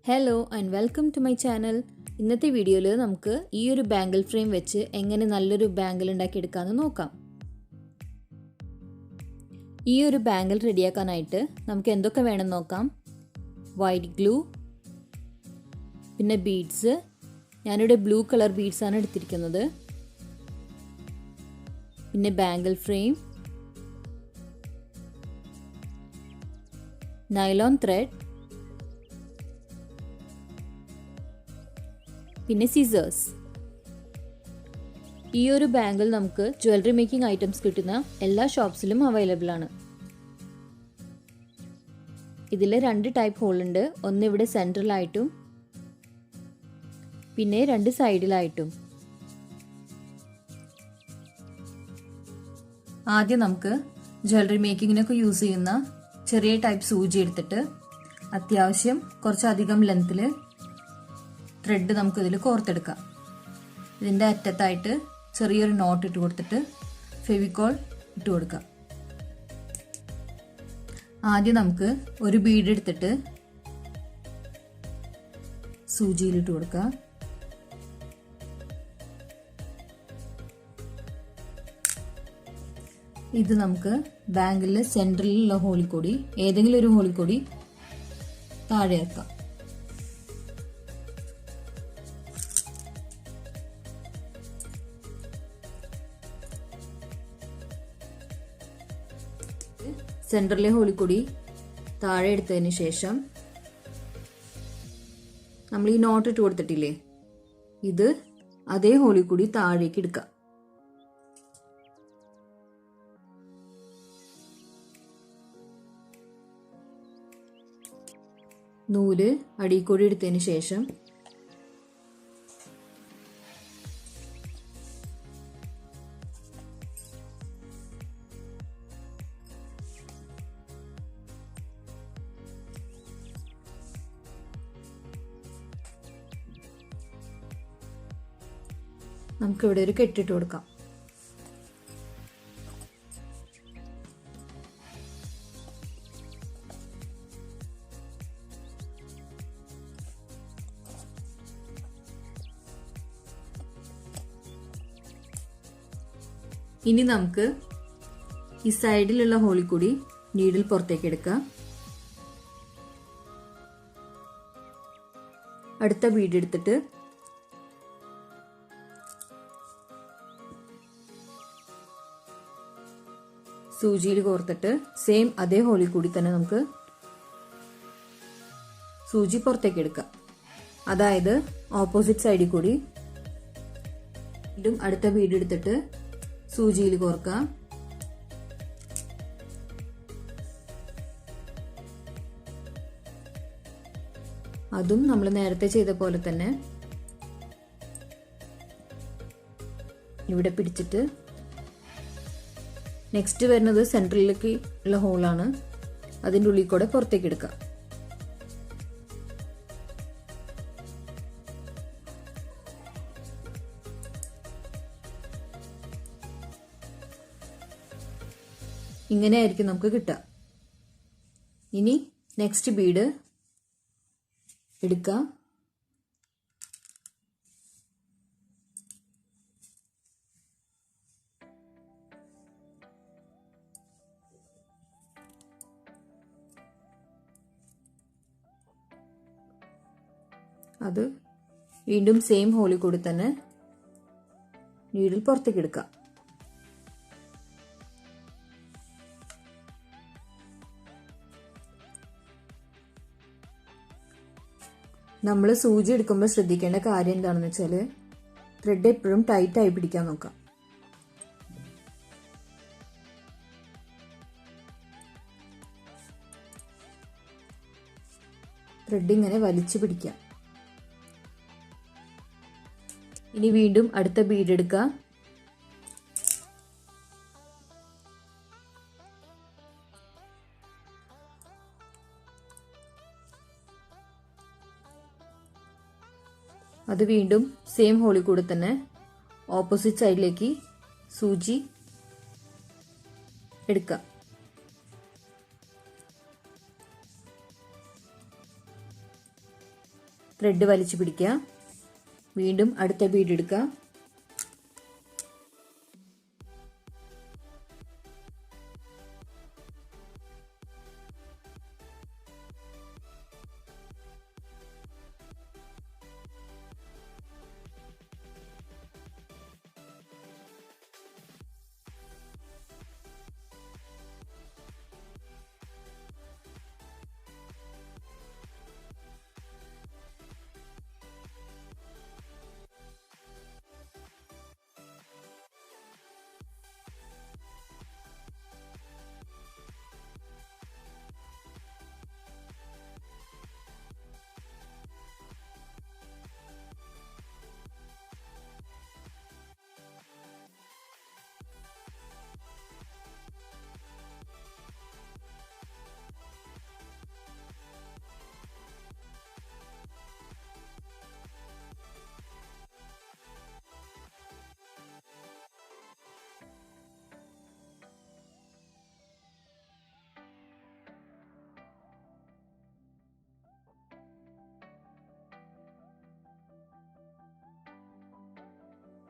Hello and welcome to my channel. ഇന്നത്തെ വീഡിയോയിൽ നമുക്ക് ഈ ഒരു ബാംഗിൾ ഫ്രെയിം വെച്ച് എങ്ങനെ നല്ലൊരു ബാംഗിൾ ഉണ്ടാക്കിയെടുക്കാമെന്ന് നോക്കാം. ഈ ഒരു ബാംഗിൾ റെഡിയാക്കാനായിട്ട് നമുക്ക് എന്തൊക്കെ വേണം നോക്കാം. വൈറ്റ് ഗ്ലൂ, പിന്നെ ബീഡ്സ്. ഞാനിവിടെ ബ്ലൂ കളർ ബീഡ്സാണ് എടുത്തിരിക്കുന്നത്. പിന്നെ ബാംഗിൾ ഫ്രെയിം, നൈലോൺ ത്രെഡ്, പിന്നെ സിസേഴ്സ്. ഈ ഒരു ബാംഗിൾ നമുക്ക് ജ്വല്ലറി മേക്കിംഗ് ഐറ്റംസ് കിട്ടുന്ന എല്ലാ ഷോപ്സിലും അവൈലബിൾ ആണ്. ഇതിൽ 2 ടൈപ്പ് ഹോൾ ഉണ്ട്. ഒന്ന് ഇവിടെ സെൻട്രലായിട്ടും പിന്നെ 2 സൈഡിലായിട്ടും. ആദ്യം നമുക്ക് ജ്വല്ലറി മേക്കിങ്ങിനൊക്കെ യൂസ് ചെയ്യുന്ന ചെറിയ ടൈപ്പ് സൂചി എടുത്തിട്ട് അത്യാവശ്യം കുറച്ചധികം ലെങ്ത്തിൽ ത്രെഡ് നമുക്ക് ഇതിൽ കോർത്തെടുക്കാം. ഇതിൻ്റെ അറ്റത്തായിട്ട് ചെറിയൊരു നോട്ട് ഇട്ട് കൊടുത്തിട്ട് ഫെവിക്കോൾ ഇട്ട് കൊടുക്കാം. ആദ്യം നമുക്ക് ഒരു ബീഡ് എടുത്തിട്ട് സൂചിയിലിട്ട് കൊടുക്കാം. ഇത് നമുക്ക് ബാംഗിളിലെ സെൻട്രലിലുള്ള ഹോളിൽ കൂടി ഏതെങ്കിലും ഒരു ഹോളിൽ കൂടി താഴെ ഇറക്കാം. സെൻട്രലിലെ ഹോളിൽ കൂടി താഴെ എടുത്തതിന് ശേഷം നമ്മൾ ഈ നോട്ട് ഇട്ട് കൊടുത്തിട്ടില്ലേ, ഇത് അതേ ഹോളിൽ കൂടി താഴേക്ക് എടുക്കാം. നൂല് അടിക്കൂടി എടുത്തതിന് ശേഷം നമുക്കിവിടെ ഒരു കെട്ടിട്ട് കൊടുക്കാം. ഇനി നമുക്ക് ഈ സൈഡിലുള്ള ഹോളിൽ കൂടി നീഡിൽ പുറത്തേക്ക് എടുക്കാം. അടുത്ത ബീഡ് എടുത്തിട്ട് സൂചിയിൽ കോർത്തിട്ട് സെയിം അതേ ഹോളിൽ കൂടി തന്നെ നമുക്ക് സൂചി പുറത്തേക്ക് എടുക്കാം. അതായത് ഓപ്പോസിറ്റ് സൈഡിൽ കൂടി വീണ്ടും അടുത്ത ബീഡ് എടുത്തിട്ട് സൂചിയിൽ കോർക്കാം. അതും നമ്മൾ നേരത്തെ ചെയ്ത പോലെ തന്നെ ഇവിടെ പിടിച്ചിട്ട് നെക്സ്റ്റ് വരുന്നത് സെൻട്രലിലേക്ക് ഉള്ള ഹോളാണ്. അതിൻ്റെ ഉള്ളിൽ കൂടെ പുറത്തേക്ക് എടുക്കാം. ഇങ്ങനെയായിരിക്കും നമുക്ക് കിട്ടുക. ഇനി നെക്സ്റ്റ് ബീഡ് എടുക്കാം. അത് വീണ്ടും സെയിം ഹോളിൽ കൂടി തന്നെ നീഡിൽ പുറത്തേക്ക് എടുക്കാം. നമ്മൾ സൂചി എടുക്കുമ്പോൾ ശ്രദ്ധിക്കേണ്ട കാര്യം എന്താണെന്ന് വെച്ചാൽ ത്രെഡ് എപ്പോഴും ടൈറ്റായി പിടിക്കാൻ നോക്കാം. ത്രെഡ് ഇങ്ങനെ വലിച്ചു പിടിക്കാം. ഇനി വീണ്ടും അടുത്ത ബീഡ് എടുക്കുക. അത് വീണ്ടും സെയിം ഹോളിൽ കൂടെ തന്നെ ഓപ്പോസിറ്റ് സൈഡിലേക്ക് സൂചി എടുക്കാം. ത്രെഡ് വലിച്ചു പിടിക്കുക. വീണ്ടും അടുത്ത ബീഡ് എടുക്കുക.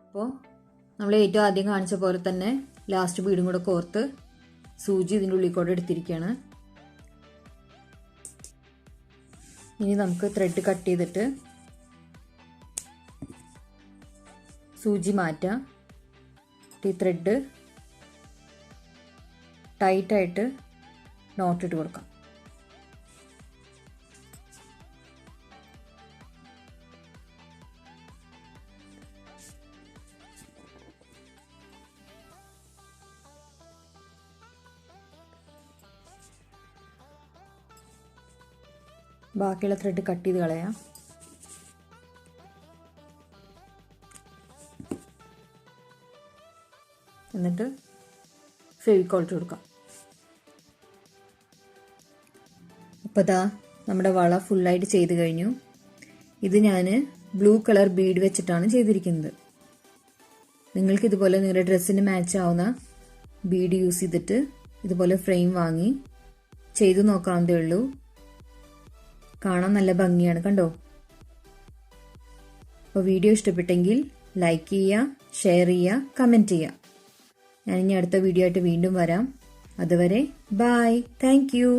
അപ്പോൾ നമ്മൾ ഏറ്റവും ആദ്യം കാണിച്ച പോലെ തന്നെ ലാസ്റ്റ് ബീഡും കൂടെ കോർത്ത് സൂചി ഇതിൻ്റെ ഉള്ളിൽ കൂടെ എടുത്തിരിക്കുകയാണ്. ഇനി നമുക്ക് ത്രെഡ് കട്ട് ചെയ്തിട്ട് സൂചി മാറ്റാം. ഈ ത്രെഡ് ടൈറ്റായിട്ട് നോട്ടിട്ട് കൊടുക്കാം. ബാക്കിയുള്ള ത്രെഡ് കട്ട് ചെയ്ത് കളയാം. എന്നിട്ട് ഫെവിക്കോൾ ഇട്ട് കൊടുക്കാം. അപ്പോൾ ദാ നമ്മുടെ വള ഫുള്ളായിട്ട് ചെയ്ത് കഴിഞ്ഞു. ഇത് ഞാൻ ബ്ലൂ കളർ ബീഡ് വെച്ചിട്ടാണ് ചെയ്തിരിക്കുന്നത്. നിങ്ങൾക്ക് ഇതുപോലെ നിങ്ങളുടെ ഡ്രസ്സിന് മാച്ച് ആവുന്ന ബീഡ് യൂസ് ചെയ്തിട്ട് ഇതുപോലെ ഫ്രെയിം വാങ്ങി ചെയ്തു നോക്കാവുന്നതേ ഉള്ളൂ. കാണാൻ നല്ല ഭംഗിയാണ്, കണ്ടോ. അപ്പോൾ വീഡിയോ ഇഷ്ടപ്പെട്ടെങ്കിൽ ലൈക്ക് ചെയ്യുക, ഷെയർ ചെയ്യുക, കമൻറ്റ് ചെയ്യുക. ഞാനിനി അടുത്ത വീഡിയോ ആയിട്ട് വീണ്ടും വരാം. അതുവരെ ബൈ. Thank you.